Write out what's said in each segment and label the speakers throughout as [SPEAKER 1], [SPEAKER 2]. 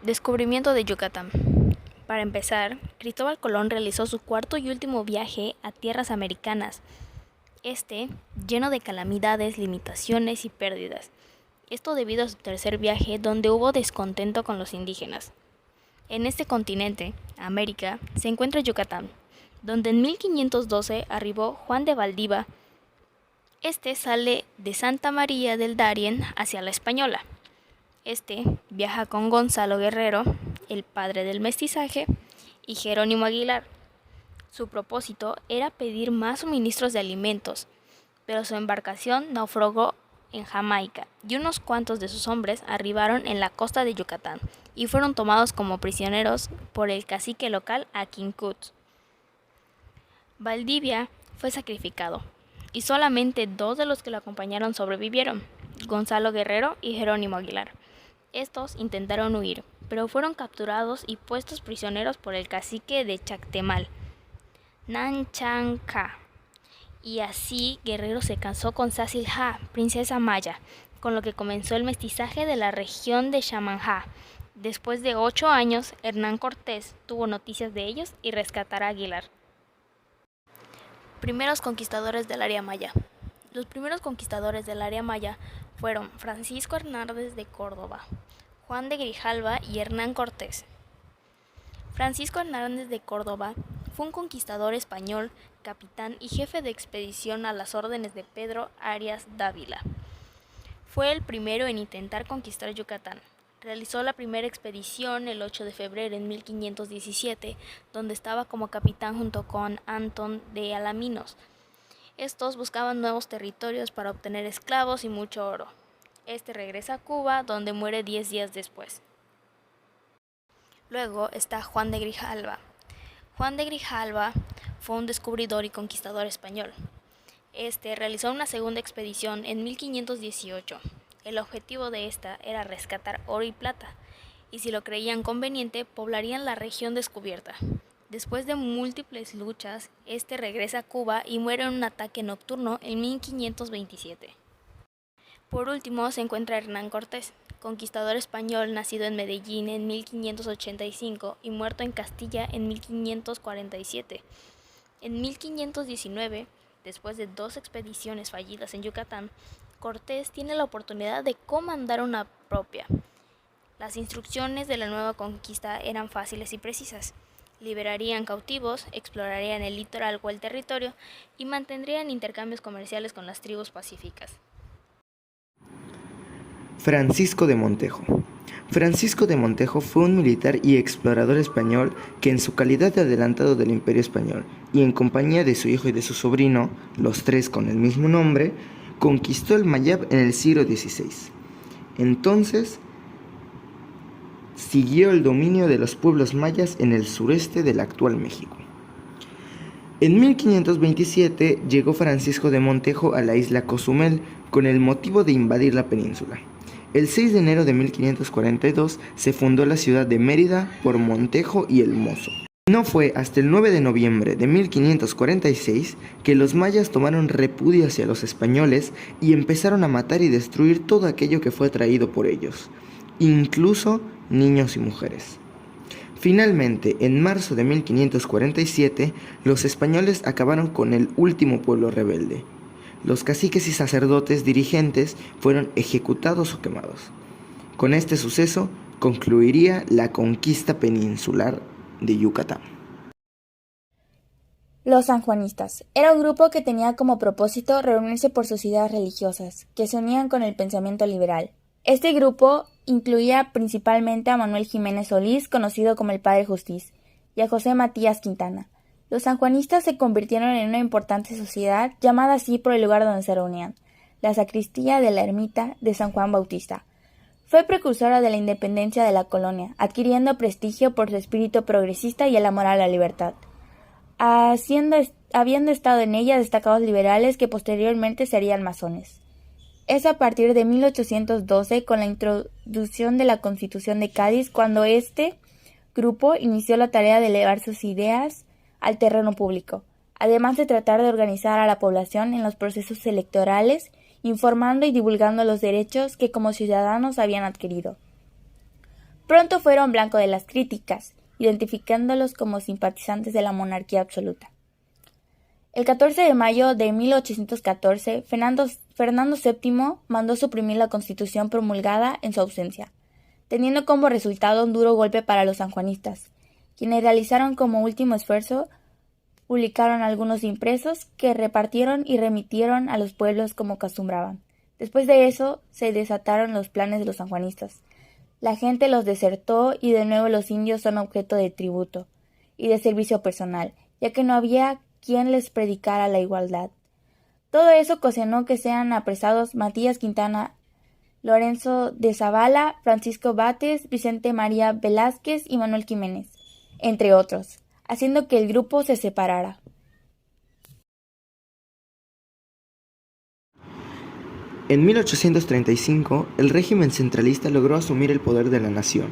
[SPEAKER 1] Descubrimiento de Yucatán. Para empezar, Cristóbal Colón realizó su cuarto y último viaje a tierras americanas, lleno de calamidades, limitaciones y pérdidas. Esto debido a su tercer viaje, donde hubo descontento con los indígenas. En este continente, América, se encuentra Yucatán, donde en 1512 arribó Juan de Valdivia. Sale de Santa María del Darién hacia la Española. Viaja con Gonzalo Guerrero, el padre del mestizaje, y Jerónimo Aguilar. Su propósito era pedir más suministros de alimentos, pero su embarcación naufragó en Jamaica y unos cuantos de sus hombres arribaron en la costa de Yucatán y fueron tomados como prisioneros por el cacique local Aquincut. Valdivia fue sacrificado y solamente 2 de los que lo acompañaron sobrevivieron, Gonzalo Guerrero y Jerónimo Aguilar. Estos intentaron huir, pero fueron capturados y puestos prisioneros por el cacique de Chactemal, Nanchanca. Y así Guerrero se casó con Sacilja, princesa maya, con lo que comenzó el mestizaje de la región de Chamanjá. Después de 8 años, Hernán Cortés tuvo noticias de ellos y rescatará a Aguilar. Primeros conquistadores del área maya. Los primeros conquistadores del área maya fueron Francisco Hernández de Córdoba, Juan de Grijalva y Hernán Cortés. Francisco Hernández de Córdoba fue un conquistador español, capitán y jefe de expedición a las órdenes de Pedro Arias Dávila. Fue el primero en intentar conquistar Yucatán. Realizó la primera expedición el 8 de febrero en 1517, donde estaba como capitán junto con Antón de Alaminos. Estos buscaban nuevos territorios para obtener esclavos y mucho oro. Regresa a Cuba, donde muere 10 días después. Luego está Juan de Grijalva. Juan de Grijalva fue un descubridor y conquistador español. Realizó una segunda expedición en 1518. El objetivo de esta era rescatar oro y plata, y si lo creían conveniente, poblarían la región descubierta. Después de múltiples luchas, regresa a Cuba y muere en un ataque nocturno en 1527. Por último se encuentra Hernán Cortés, conquistador español nacido en Medellín en 1585 y muerto en Castilla en 1547. En 1519, después de 2 expediciones fallidas en Yucatán, Cortés tiene la oportunidad de comandar una propia. Las instrucciones de la nueva conquista eran fáciles y precisas. Liberarían cautivos, explorarían el litoral o el territorio y mantendrían intercambios comerciales con las tribus pacíficas.
[SPEAKER 2] Francisco de Montejo. Francisco de Montejo fue un militar y explorador español que, en su calidad de adelantado del Imperio Español y en compañía de su hijo y de su sobrino, los 3 con el mismo nombre, conquistó el Mayab en el siglo XVI. Entonces, siguió el dominio de los pueblos mayas en el sureste del actual México. En 1527 llegó Francisco de Montejo a la isla Cozumel con el motivo de invadir la península. El 6 de enero de 1542 se fundó la ciudad de Mérida por Montejo y el Mozo. No fue hasta el 9 de noviembre de 1546 que los mayas tomaron repudio hacia los españoles y empezaron a matar y destruir todo aquello que fue traído por ellos, incluso niños y mujeres. Finalmente, en marzo de 1547, los españoles acabaron con el último pueblo rebelde. Los caciques y sacerdotes dirigentes fueron ejecutados o quemados. Con este suceso concluiría la conquista peninsular de Yucatán.
[SPEAKER 3] Los sanjuanistas. Era un grupo que tenía como propósito reunirse por sus ideas religiosas, que se unían con el pensamiento liberal. Este grupo incluía principalmente a Manuel Jiménez Solís, conocido como el Padre Justiz, y a José Matías Quintana. Los sanjuanistas se convirtieron en una importante sociedad, llamada así por el lugar donde se reunían, la sacristía de la ermita de San Juan Bautista. Fue precursora de la independencia de la colonia, adquiriendo prestigio por su espíritu progresista y el amor a la libertad, habiendo estado en ella destacados liberales que posteriormente serían masones. Es a partir de 1812, con la introducción de la Constitución de Cádiz, cuando este grupo inició la tarea de elevar sus ideas al terreno público, además de tratar de organizar a la población en los procesos electorales, informando y divulgando los derechos que como ciudadanos habían adquirido. pronto fueron blanco de las críticas, identificándolos como simpatizantes de la monarquía absoluta. El 14 de mayo de 1814, Fernando VII mandó suprimir la Constitución promulgada en su ausencia, teniendo como resultado un duro golpe para los sanjuanistas, quienes realizaron como último esfuerzo, publicaron algunos impresos que repartieron y remitieron a los pueblos como acostumbraban. Después de eso, se desataron los planes de los sanjuanistas. La gente los desertó y de nuevo los indios son objeto de tributo y de servicio personal, ya que no había quien les predicara la igualdad. Todo eso ocasionó que sean apresados Matías Quintana, Lorenzo de Zavala, Francisco Bates, Vicente María Velázquez y Manuel Jiménez, entre otros, haciendo que el grupo se separara.
[SPEAKER 2] En 1835, el régimen centralista logró asumir el poder de la nación,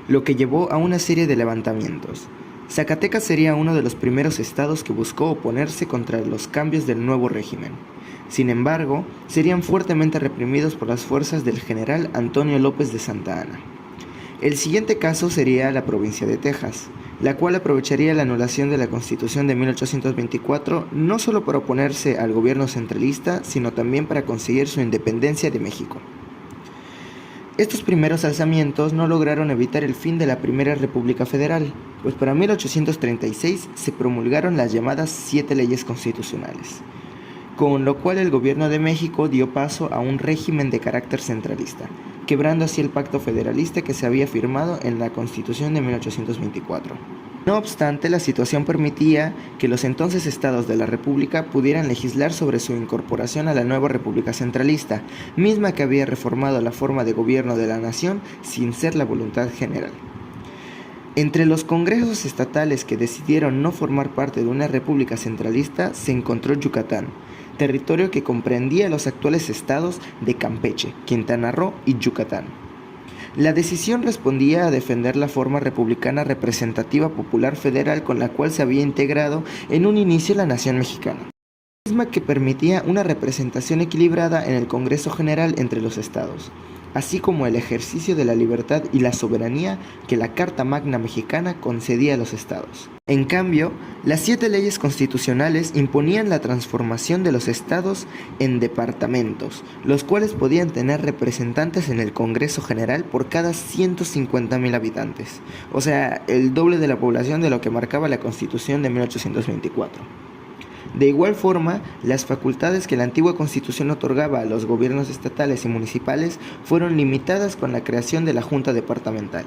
[SPEAKER 2] lo que llevó a una serie de levantamientos. Zacatecas sería uno de los primeros estados que buscó oponerse contra los cambios del nuevo régimen. Sin embargo, serían fuertemente reprimidos por las fuerzas del general Antonio López de Santa Anna. El siguiente caso sería la provincia de Texas, la cual aprovecharía la anulación de la Constitución de 1824 no solo para oponerse al gobierno centralista, sino también para conseguir su independencia de México. Estos primeros alzamientos no lograron evitar el fin de la Primera República Federal, pues para 1836 se promulgaron las llamadas 7 leyes constitucionales, con lo cual el gobierno de México dio paso a un régimen de carácter centralista, quebrando así el pacto federalista que se había firmado en la Constitución de 1824. No obstante, la situación permitía que los entonces estados de la República pudieran legislar sobre su incorporación a la nueva República Centralista, misma que había reformado la forma de gobierno de la nación sin ser la voluntad general. Entre los congresos estatales que decidieron no formar parte de una república centralista se encontró Yucatán, territorio que comprendía los actuales estados de Campeche, Quintana Roo y Yucatán. La decisión respondía a defender la forma republicana representativa popular federal con la cual se había integrado en un inicio la nación mexicana, misma que permitía una representación equilibrada en el Congreso General entre los estados, así como el ejercicio de la libertad y la soberanía que la Carta Magna mexicana concedía a los estados. En cambio, las 7 leyes constitucionales imponían la transformación de los estados en departamentos, los cuales podían tener representantes en el Congreso General por cada 150,000 habitantes, o sea, el doble de la población de lo que marcaba la Constitución de 1824. De igual forma, las facultades que la antigua Constitución otorgaba a los gobiernos estatales y municipales fueron limitadas con la creación de la Junta Departamental.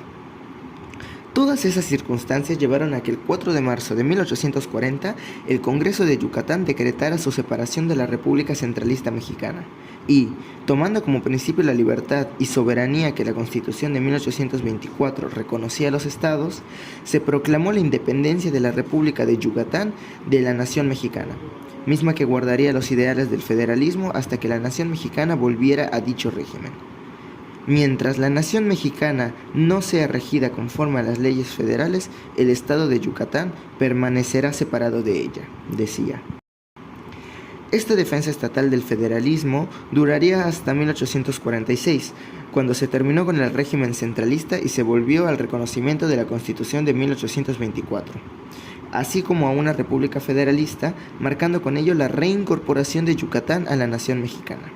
[SPEAKER 2] Todas esas circunstancias llevaron a que el 4 de marzo de 1840 el Congreso de Yucatán decretara su separación de la República Centralista Mexicana y, tomando como principio la libertad y soberanía que la Constitución de 1824 reconocía a los estados, se proclamó la independencia de la República de Yucatán de la nación mexicana, misma que guardaría los ideales del federalismo hasta que la nación mexicana volviera a dicho régimen. Mientras la nación mexicana no sea regida conforme a las leyes federales, el estado de Yucatán permanecerá separado de ella, decía. Esta defensa estatal del federalismo duraría hasta 1846, cuando se terminó con el régimen centralista y se volvió al reconocimiento de la Constitución de 1824, así como a una república federalista, marcando con ello la reincorporación de Yucatán a la nación mexicana.